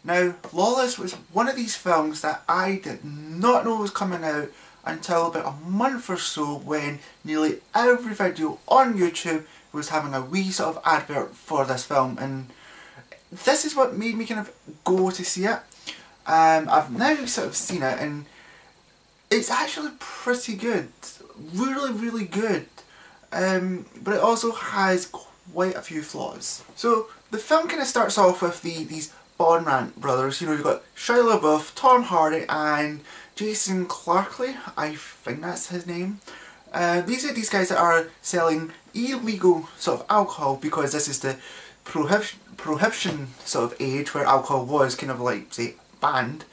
Now, Lawless was one of these films that I did not know was coming out until about a month or so, when nearly every video on YouTube was having a wee sort of advert for this film, and this is what made me kind of go to see it. I've now sort of seen it, and it's actually pretty good, really good, but it also has quite a few flaws. So the film kind of starts off with these Bonrant brothers. You know, you've got Shia LaBeouf, Tom Hardy and Jason Clarkley, I think that's his name. These are these guys that are selling illegal sort of alcohol, because this is the prohibition sort of age where alcohol was kind of like, say, banned.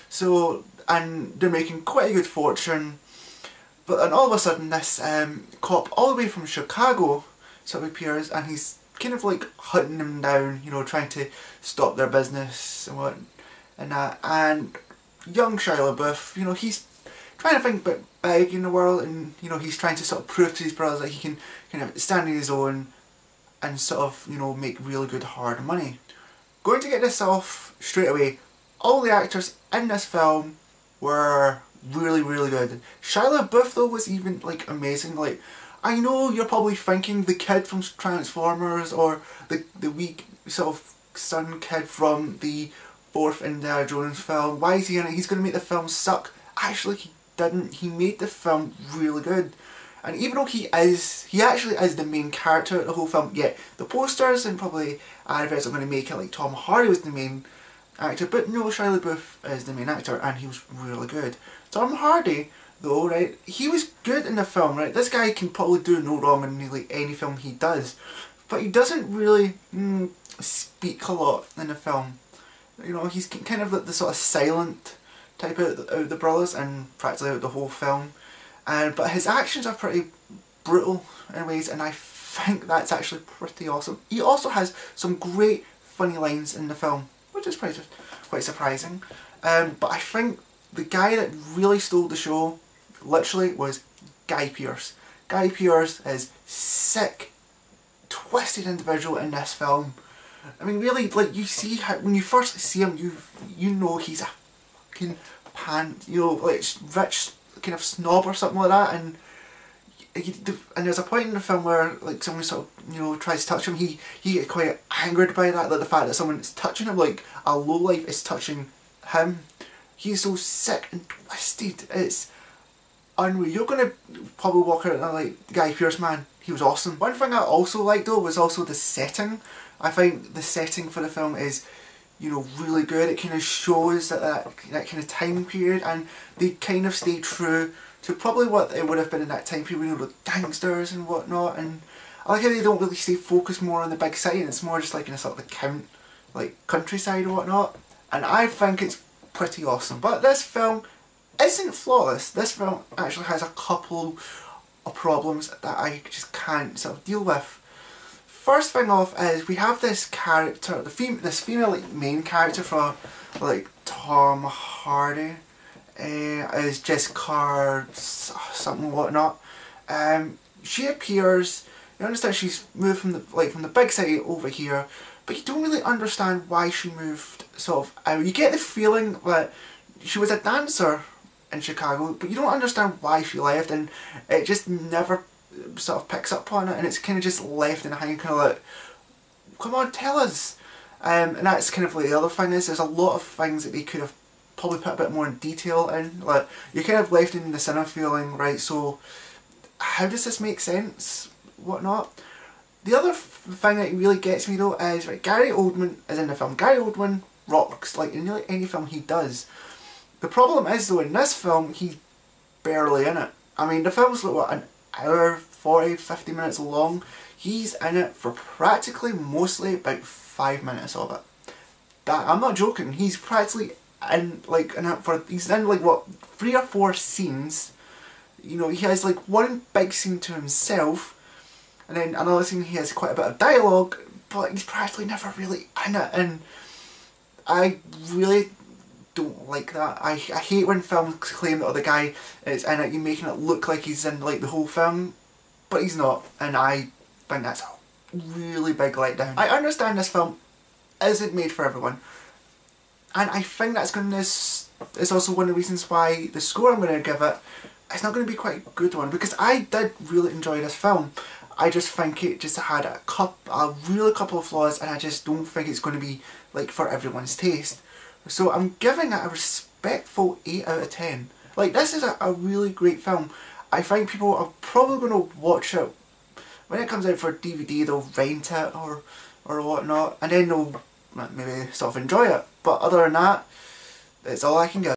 So, and they're making quite a good fortune, but then all of a sudden this cop all the way from Chicago sort of appears, and he's kind of like hunting them down, you know, trying to stop their business and what and that. And young Shia LaBeouf, you know, he's trying to think a bit big in the world, and you know, he's trying to sort of prove to his brothers that he can kind of stand on his own and sort of, you know, make really good hard money. Going to get this off straight away, all the actors in this film were really good. Shia LaBeouf though was even like amazing. Like, I know you're probably thinking the kid from Transformers, or the weak sort of son kid from the fourth Indiana Jones film. Why is he in it? He's going to make the film suck. Actually, he didn't. He made the film really good. And even though he actually is the main character of the whole film, yeah, the posters and probably adverts are going to make it like Tom Hardy was the main actor, but no, Shia LaBeouf is the main actor, and he was really good. Tom Hardy, though, right, he was good in the film, right? This guy can probably do no wrong in nearly any film he does, but he doesn't really speak a lot in the film. You know, he's kind of like the sort of silent type out of the brothers, and practically out the whole film. But his actions are pretty brutal in ways, and I think that's actually pretty awesome. He also has some great funny lines in the film, which is quite surprising. But I think the guy that really stole the show, literally, was Guy Pearce. Guy Pearce is sick, twisted individual in this film. I mean, really, like, you see how, when you first see him, you know he's a fucking you know, like, rich kind of snob or something like that, and there's a point in the film where, like, someone sort of, you know, tries to touch him. He gets quite angered by that, like the fact that someone is touching him, like a lowlife is touching him. He's so sick and twisted, it's unreal. You're gonna probably walk out and like, Guy Pearce, man, he was awesome. One thing I also liked though was also the setting. I think the setting for the film is, you know, really good. It kind of shows that kind of time period, and they kind of stay true to probably what it would have been in that time period, you know, with gangsters and whatnot. And I like how they don't really stay focused more on the big city, and it's more just like in a sort of account, like countryside or whatnot. And I think it's pretty awesome. But this film isn't flawless. This film actually has a couple of problems that I just can't sort of deal with. First thing off is we have this character, this female like main character from like Tom Hardy, is Jessica something whatnot. She appears. You understand she's moved from the big city over here, but you don't really understand why she moved sort of out. You get the feeling that she was a dancer in Chicago, but you don't understand why she left, and it just never sort of picks up on it, and it's kind of just left in a hanging, kind of like, come on, tell us. And that's kind of like the other thing is, there's a lot of things that they could have probably put a bit more in detail in. Like, you're kind of left in the cinema feeling, right, so how does this make sense, whatnot. The other thing that really gets me though is, right, Gary Oldman is in the film. Gary Oldman rocks, like, in nearly any film he does. The problem is though, in this film, he's barely in it. I mean, the film's like, what, an hour, 40, 50 minutes long. He's in it for practically mostly about 5 minutes of it. That, I'm not joking, he's practically in, like, he's in like, what, 3 or 4 scenes. You know, he has like one big scene to himself, and then another scene he has quite a bit of dialogue, but he's practically never really in it, and I really don't like that. I hate when films claim that the guy is in it, you're making it look like he's in like the whole film, but he's not, and I think that's a really big letdown. I understand this film isn't made for everyone. and I think that's going to is also one of the reasons why the score I'm going to give it is not going to be quite a good one, because I did really enjoy this film. I just think it just had a really couple of flaws, and I just don't think it's going to be like for everyone's taste. So I'm giving it a respectful 8 out of 10. Like, this is a really great film. I think people are probably going to watch it when it comes out for DVD. They'll rent it or whatnot, and then they'll maybe sort of enjoy it. But other than that, that's all I can give.